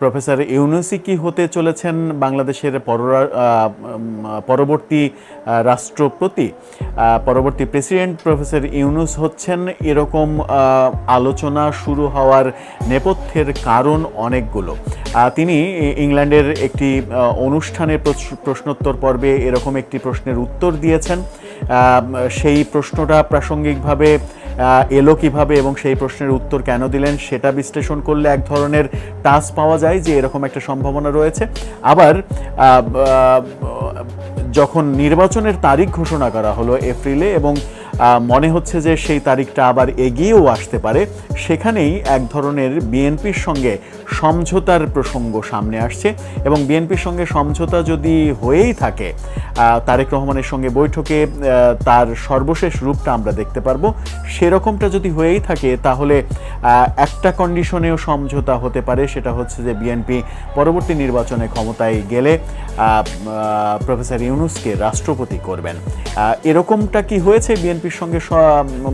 Professor ইউনূসই কি হতে চলেছেন বাংলাদেশের পরবর্তী রাষ্ট্রপতি, পরবর্তী প্রেসিডেন্ট প্রফেসর ইউনূস হচ্ছেন, এরকম আলোচনা শুরু হওয়ার নেপথ্যের কারণ অনেকগুলো। তিনি ইংল্যান্ডের একটি অনুষ্ঠানের প্রশ্নোত্তর পর্বে এরকম একটি প্রশ্নের উত্তর দিয়েছেন। সেই প্রশ্নটা প্রাসঙ্গিকভাবে এলো কিভাবে এবং সেই প্রশ্নের উত্তর কেন দিলেন সেটা বিশ্লেষণ করলে এক ধরনের টাস পাওয়া যায় যে এরকম একটা সম্ভাবনা রয়েছে। আবার যখন নির্বাচনের তারিখ ঘোষণা করা হলো এপ্রিলে এবং মনে হচ্ছে যে সেই তারিখটা আবার এগিয়েও আসতে পারে, সেখানেই এক ধরনের বিএনপির সঙ্গে সমঝোতার প্রসঙ্গ সামনে আসছে এবং বিএনপির সঙ্গে সমঝোতা যদি হয়েই থাকে, তারেক রহমানের সঙ্গে বৈঠকে তার সর্বশেষ রূপটা আমরা দেখতে পারবো। সেরকমটা যদি হয়েই থাকে তাহলে একটা কন্ডিশনেও সমঝোতা হতে পারে, সেটা হচ্ছে যে বিএনপি পরবর্তী নির্বাচনে ক্ষমতায় গেলে প্রফেসর ইউনূসকে রাষ্ট্রপতি করবেন। এরকমটা কি হয়েছে বিএনপির সঙ্গে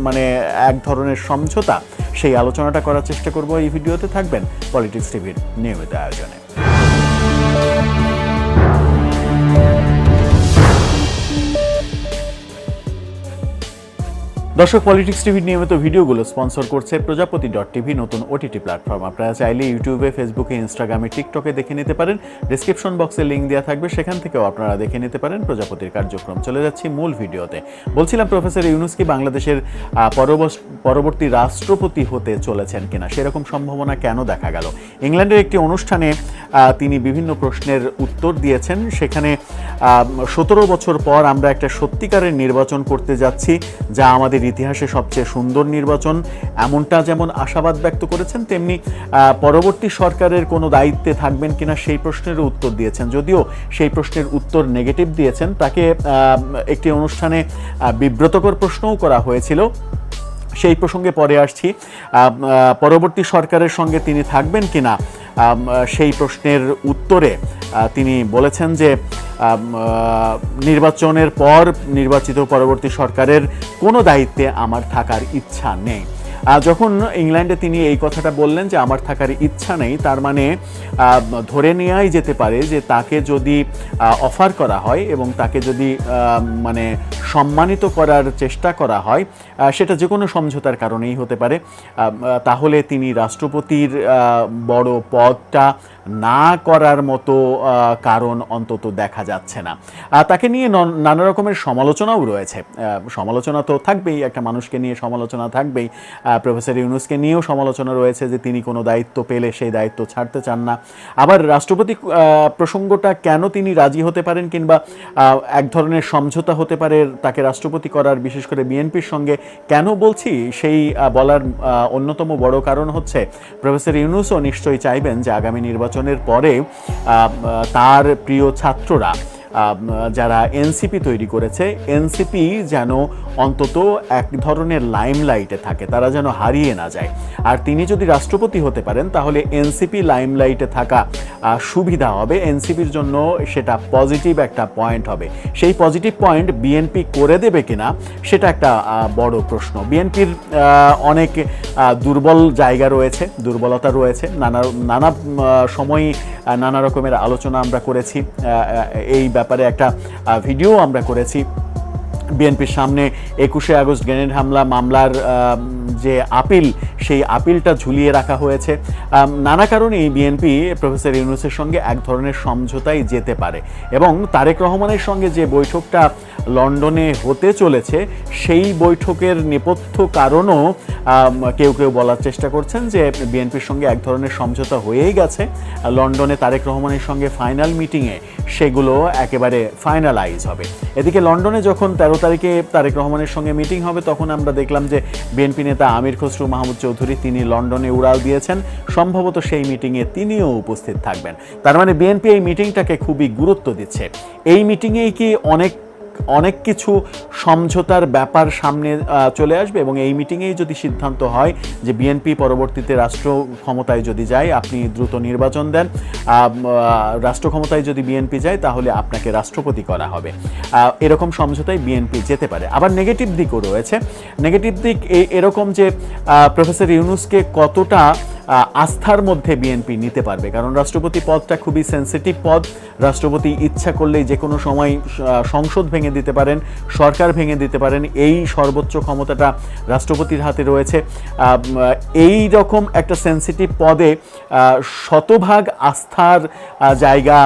মানে এক ধরনের সমঝোতা, সেই আলোচনাটা করার চেষ্টা করব এই ভিডিওতে। থাকবেন পলিটিক্স টিভির নিয়মিত আয়োজনে। দর্শক, পলিটিক্স টিভির নিয়মিত ভিডিওগুলো স্পন্সর করছে প্রজাপতি.টিভি, নতুন ওটিটি প্ল্যাটফর্ম। আপনারা চাইলে ইউটিউবে, ফেসবুকে, ইনস্টাগ্রামে, টিকটকে দেখে নিতে পারেন। ডিসক্রিপশন বক্সে লিঙ্ক দেওয়া থাকবে, সেখান থেকেও আপনারা দেখে নিতে পারেন প্রজাপতির কার্যক্রম। চলে যাচ্ছি মূল ভিডিওতে। বলছিলাম প্রফেসর ইউনূস কি বাংলাদেশের পরবর্তী রাষ্ট্রপতি হতে চলেছেন কিনা, সেরকম সম্ভাবনা কেন দেখা গেল। ইংল্যান্ডের একটি অনুষ্ঠানে তিনি বিভিন্ন প্রশ্নের উত্তর দিয়েছেন। সেখানে 17 বছর পর আমরা একটা সত্যিকারের নির্বাচন করতে যাচ্ছি, যা আমাদের ইতিহাসে সবচেয়ে সুন্দর নির্বাচন, এমনটা যেমন আশাবাদ ব্যক্ত করেছেন, তেমনি পরবর্তী সরকারের কোনো দায়িত্বে থাকবেন কিনা সেই প্রশ্নের উত্তর দিয়েছেন। যদিও সেই প্রশ্নের উত্তর নেগেটিভ দিয়েছেন, তাকে একটি অনুষ্ঠানে বিব্রতকর প্রশ্নও করা হয়েছিল। সেই প্রসঙ্গে পরে আসছি। পরবর্তী সরকারের সঙ্গে তিনি থাকবেন কিনা সেই প্রশ্নের উত্তরে তিনি বলেছেন যে নির্বাচনের পর নির্বাচিত পরবর্তী সরকারের কোনো দায়িত্বে আমার থাকার ইচ্ছা নেই। যখন ইংল্যান্ডে তিনি এই কথাটা বললেন যে আমার থাকার ইচ্ছা নেই, তার মানে ধরে নেওয়াই যেতে পারে যে তাকে যদি অফার করা হয় এবং তাকে যদি মানে সম্মানিত করার চেষ্টা করা হয়, সেটা যে কোনো সমঝোতার কারণেই হতে পারে, তাহলে তিনি রাষ্ট্রপতির বড় পদটা না করার মতো কারণ অন্তত দেখা যাচ্ছে না। তাকে নিয়ে নানা রকমের সমালোচনাও রয়েছে। সমালোচনা তো থাকবেই, একটা মানুষকে নিয়ে সমালোচনা থাকবেই। প্রফেসর ইউনূসকে নিয়েও সমালোচনা রয়েছে যে তিনি কোনো দায়িত্ব পেলে সেই দায়িত্ব ছাড়তে চান না। আবার রাষ্ট্রপতি প্রসঙ্গটা কেন তিনি রাজি হতে পারেন কিংবা এক ধরনের সমঝোতা হতে পারে তাকে রাষ্ট্রপতি করার, বিশেষ করে বিএনপির সঙ্গে কেন বলছি, সেই বলার অন্যতম বড় কারণ হচ্ছে প্রফেসর ইউনূসও নিশ্চয়ই চাইবেন যে আগামী নির্বাচনের পরে তার প্রিয় ছাত্ররা যারা এনসিপি তৈরি করেছে, এনসিপি যেন অন্তত এক ধরনের লাইমলাইটে থাকে, তারা যেন হারিয়ে না যায়। আর তিনি যদি রাষ্ট্রপতি হতে পারেন তাহলে এনসিপি লাইমলাইটে থাকা সুবিধা হবে, এনসিপির জন্য সেটা পজিটিভ একটা পয়েন্ট হবে। সেই পজিটিভ পয়েন্ট বিএনপি করে দেবে কিনা সেটা একটা বড় প্রশ্ন। বিএনপির অনেক দুর্বল জায়গা রয়েছে, দুর্বলতা রয়েছে, নানা সময় নানা রকমের আলোচনা আমরা করেছি, এই ব্যাপারে একটা ভিডিও আমরা করেছি। বিএনপির সামনে 21শে আগস্ট গ্রেনেড হামলা মামলার যে আপিল, সেই আপিলটা ঝুলিয়ে রাখা হয়েছে। নানা কারণেই বিএনপি প্রফেসর ইউনূসের সঙ্গে এক ধরনের সমঝোতায় যেতে পারে এবং তারেক রহমানের সঙ্গে যে বৈঠকটা লন্ডনে হতে চলেছে, সেই বৈঠকের নেপথ্য কারণও কেউ কেউ বলার চেষ্টা করছেন যে বিএনপির সঙ্গে এক ধরনের সমঝোতা হয়েই গেছে। লন্ডনে তারেক রহমানের সঙ্গে ফাইনাল মিটিংয়ে সেগুলো একেবারে ফাইনালাইজ হবে। এদিকে লন্ডনে যখন 13 তারিখে তারেক রহমানের সঙ্গে মিটিং হবে, তখন আমরা দেখলাম যে বিএনপি নেতা আমির খসরু মাহমুদ চৌধুরী তিনি লন্ডনে উড়াল দিয়েছেন, সম্ভবত সেই মিটিংয়ে তিনিও উপস্থিত থাকবেন। তার মানে বিএনপি এই মিটিংটাকে খুবই গুরুত্ব দিচ্ছে। এই মিটিংয়েই কি অনেক কিছু সমঝোতার ব্যাপার সামনে চলে আসবে এবং এই মিটিংয়েই যদি সিদ্ধান্ত হয় যে বিএনপি পরবর্তীতে রাষ্ট্র ক্ষমতায় যদি যায় আপনি দ্রুত নির্বাচন দেন, রাষ্ট্র ক্ষমতায় যদি বিএনপি যায় তাহলে আপনাকে রাষ্ট্রপতি করা হবে, এরকম সমঝোতায় বিএনপি যেতে পারে। আবার নেগেটিভ দিকও রয়েছে। নেগেটিভ দিক এরকম যে প্রফেসর ইউনূসকে কতটা আস্থার মধ্যে বিএনপি নিতে পারবে, কারণ রাষ্ট্রপতি পদটা খুবই সেন্সিটিভ পদ। রাষ্ট্রপতি ইচ্ছা করলেই যে কোনো সময় সংসদ ভেঙে দিতে পারেন, সরকার ভেঙে দিতে পারেন, এই সর্বোচ্চ ক্ষমতাটা রাষ্ট্রপতির হাতে রয়েছে। এই রকম একটা সেন্সিটিভ পদে শতভাগ আস্থার জায়গা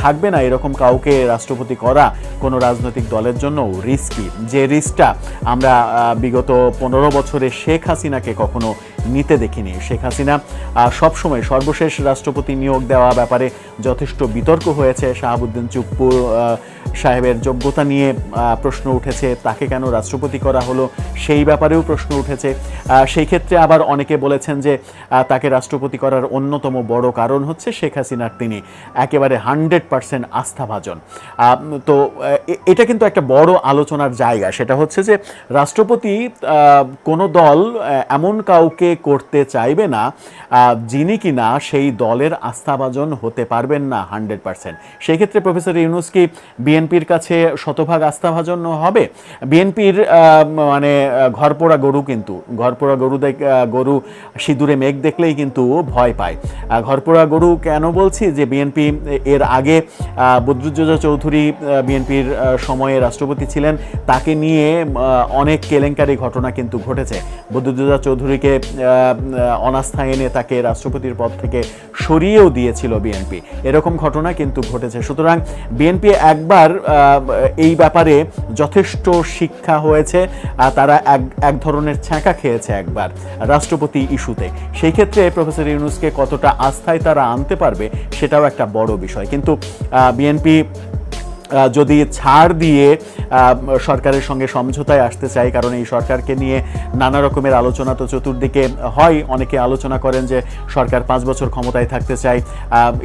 থাকবে না এরকম কাউকে রাষ্ট্রপতি করা কোনো রাজনৈতিক দলের জন্য রিস্কি, যে রিস্কটা আমরা বিগত 15 বছরে শেখ হাসিনাকে কখনো নিতে দেখিনি। শেখ হাসিনা সবসময় সর্বশেষ রাষ্ট্রপতি নিয়োগ দেওয়া ব্যাপারে যথেষ্ট বিতর্ক হয়েছে। শাহাবুদ্দিন চুপ্পু সাহেবের যোগ্যতা নিয়ে প্রশ্ন উঠেছে, তাকে কেন রাষ্ট্রপতি করা হলো সেই ব্যাপারেও প্রশ্ন উঠেছে। সেই ক্ষেত্রে আবার অনেকে বলেছেন যে তাকে রাষ্ট্রপতি করার অন্যতম বড় কারণ হচ্ছে শেখ হাসিনার তিনি একেবারে 100% আস্থাভাজন। তো এটা কিন্তু একটা বড় আলোচনার জায়গা, সেটা হচ্ছে যে রাষ্ট্রপতি কোনো দল এমন কাউকে করতে চাইবে না যিনি কিনা সেই দলের আস্থাভাজন হতে পারবেন না 100%। সেই ক্ষেত্রে প্রফেসর ইউনূস কি বিএনপির কাছে শতভাগ আস্থাভাজন হবে? বিএনপির মানে ঘরপোড়া গরু, কিন্তু ঘরপোড়া গরু সিঁদুরে মেঘ দেখলেই কিন্তু ভয় পায়। ঘরপোড়া গরু কেন বলছি? যে বিএনপি এর আগে বদরুদ্দোজা চৌধুরী বিএনপির সময়ে রাষ্ট্রপতি ছিলেন, তাকে নিয়ে অনেক কেলেঙ্কারি ঘটনা কিন্তু ঘটেছে। বদরুদ্দোজা চৌধুরীকে অনাস্থা এনে তাকে রাষ্ট্রপতির পদ থেকে সরিয়েও দিয়েছিল বিএনপি, এরকম ঘটনা কিন্তু ঘটেছে। সুতরাং বিএনপি একবার এই ব্যাপারে যথেষ্ট শিক্ষা হয়েছে, তারা এক ধরনের ছ্যাঁকা খেয়েছে একবার রাষ্ট্রপতি ইস্যুতে। সেই ক্ষেত্রে প্রফেসর ইউনূসকে কতটা আস্থায় তারা আনতে পারবে সেটাও একটা বড় বিষয়। কিন্তু বিএনপি যদি ছাড় দিয়ে সরকারের সঙ্গে সমঝোতায় আসতে চাই, কারণ এই সরকারকে নিয়ে নানা রকমের আলোচনা তো চতুর্দিকে হয়। অনেকে আলোচনা করেন যে সরকার 5 বছর ক্ষমতায় থাকতে চায়,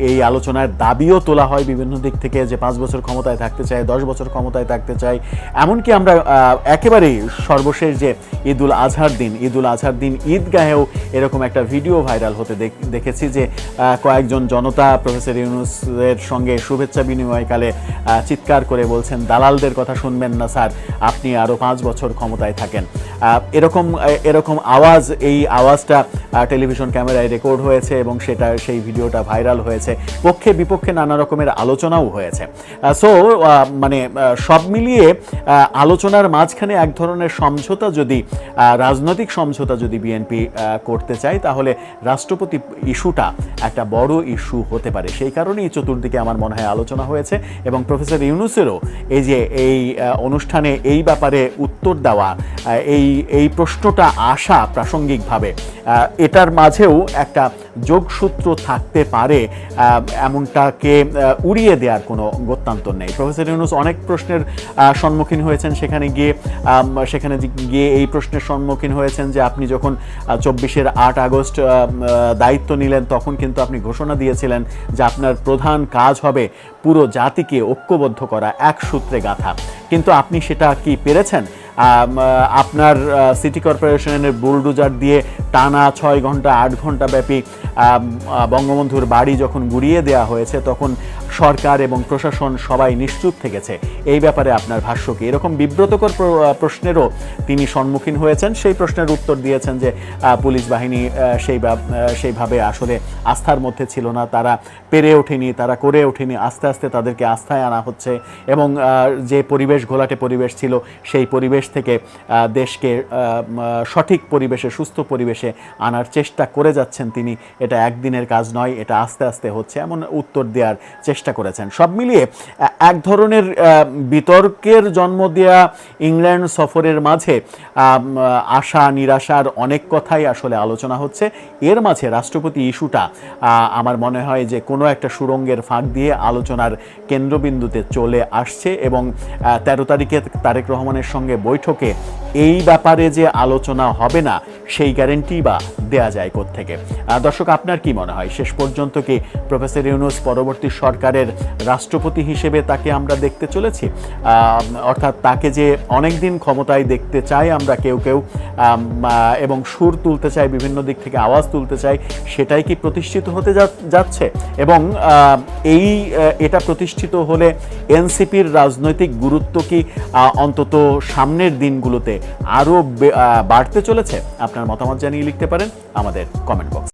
এই আলোচনার দাবিও তোলা হয় বিভিন্ন দিক থেকে যে 5 বছর ক্ষমতায় থাকতে চায়, 10 বছর ক্ষমতায় থাকতে চায়। এমনকি আমরা একেবারেই সর্বশেষ যে ঈদুল আজহার দিন ঈদগাহেও এরকম একটা ভিডিও ভাইরাল হতে দেখেছি যে কয়েকজন জনতা প্রফেসর ইউনূসের সঙ্গে শুভেচ্ছা বিনিময়কালে চিৎকার করে বলছেন, দালালদের কথা শুনবেন না স্যার, আপনি আরও 5 বছর ক্ষমতায় থাকেন। এরকম আওয়াজ, এই আওয়াজটা টেলিভিশন ক্যামেরায় রেকর্ড হয়েছে এবং সেই ভিডিওটা ভাইরাল হয়েছে। পক্ষে বিপক্ষে নানা রকমের আলোচনাও হয়েছে। সো মানে সব মিলিয়ে আলোচনার মাঝখানে এক ধরনের সমঝোতা যদি রাজনৈতিক সমঝোতা যদি বিএনপি করতে চায়, তাহলে রাষ্ট্রপতি ইস্যুটা একটা বড় ইস্যু হতে পারে। সেই কারণেই চতুর্দিকে আমার মনে হয় আলোচনা হয়েছে এবং প্রফেসর ইউনূসেরও এই অনুষ্ঠানে এই ব্যাপারে উত্তর দেওয়া, এই প্রশ্নটা আসা প্রাসঙ্গিকভাবে, এটার মাঝেও একটা যোগসূত্র থাকতে পারে, এমনটাকে উড়িয়ে দেওয়ার কোনো গত্যন্তর নেই। প্রফেসর ইউনূস অনেক প্রশ্নের সম্মুখীন হয়েছেন, সেখানে গিয়ে এই প্রশ্নের সম্মুখীন হয়েছেন যে আপনি যখন 24-এর 8 আগস্ট দায়িত্ব নিলেন, তখন কিন্তু আপনি ঘোষণা দিয়েছিলেন যে আপনার প্রধান কাজ হবে পুরো জাতিকে ঐক্যবদ্ধ করা, এক সূত্রে গাঁথা। কিন্তু আপনি সেটা কি পেরেছেন? আপনার সিটি কর্পোরেশনের বুলডোজার দিয়ে টানা 6 ঘন্টা 8 ঘন্টা ব্যাপী বঙ্গবন্ধুর বাড়ি যখন গুড়িয়ে দেওয়া হয়েছে, তখন সরকার এবং প্রশাসন সবাই নিশ্চুপ থেকেছে। এই ব্যাপারে আপনার ভাষ্য কি? এরকম বিব্রতকর প্রশ্নেরও তিনি সম্মুখীন হয়েছেন। সেই প্রশ্নের উত্তর দিয়েছেন যে পুলিশ বাহিনী সেইভাবে আসলে আস্থার মধ্যে ছিল না, তারা পেরে ওঠেনি, তারা করে ওঠেনি, আস্তে আস্তে তাদেরকে আস্থায় আনা হচ্ছে এবং যে পরিবেশ ঘোলাটে পরিবেশ ছিল, সেই পরিবেশ থেকে দেশকে সঠিক পরিবেশে, সুস্থ পরিবেশে আনার চেষ্টা করে যাচ্ছেন তিনি। এটা একদিনের কাজ নয়, এটা আস্তে আস্তে হচ্ছে, এমন উত্তর দেওয়ার চেষ্টা করেছেন। সব মিলিয়ে এক ধরনের বিতর্কের জন্ম দেওয়া ইংল্যান্ড সফরের মাঝে আশা নিরাশার অনেক কথাই আসলে আলোচনা হচ্ছে। এর মাঝে রাষ্ট্রপতি ইস্যুটা আমার মনে হয় যে কোনো একটা সুড়ঙ্গের ফাঁক দিয়ে আলোচনার কেন্দ্রবিন্দুতে চলে আসছে এবং 13 তারিখে তারেক রহমানের সঙ্গে বৈঠকে এই ব্যাপারে যে আলোচনা হবে না সেই গ্যারেন্টি বা দেয়া যায় কোত্থেকে? দর্শক, আপনার কি মনে হয় শেষ পর্যন্ত কি প্রফেসর ইউনূস পরবর্তী সরকারের রাষ্ট্রপতি হিসেবে তাকে আমরা দেখতে চলেছি? অর্থাৎ তাকে যে অনেক দিন ক্ষমতায় দেখতে চাই আমরা কেউ এবং সুর তুলতে চাই, বিভিন্ন দিক থেকে আওয়াজ তুলতে চাই, সেটাই কি প্রতিষ্ঠিত হতে যাচ্ছে? এবং এটা প্রতিষ্ঠিত হলে এনসিপির রাজনৈতিক গুরুত্ব কি অন্তত সামনের দিনগুলোতে আরও বাড়তে চলেছে? আপনার মতামত জানিয়ে লিখতে পারেন আমাদের কমেন্ট বক্স।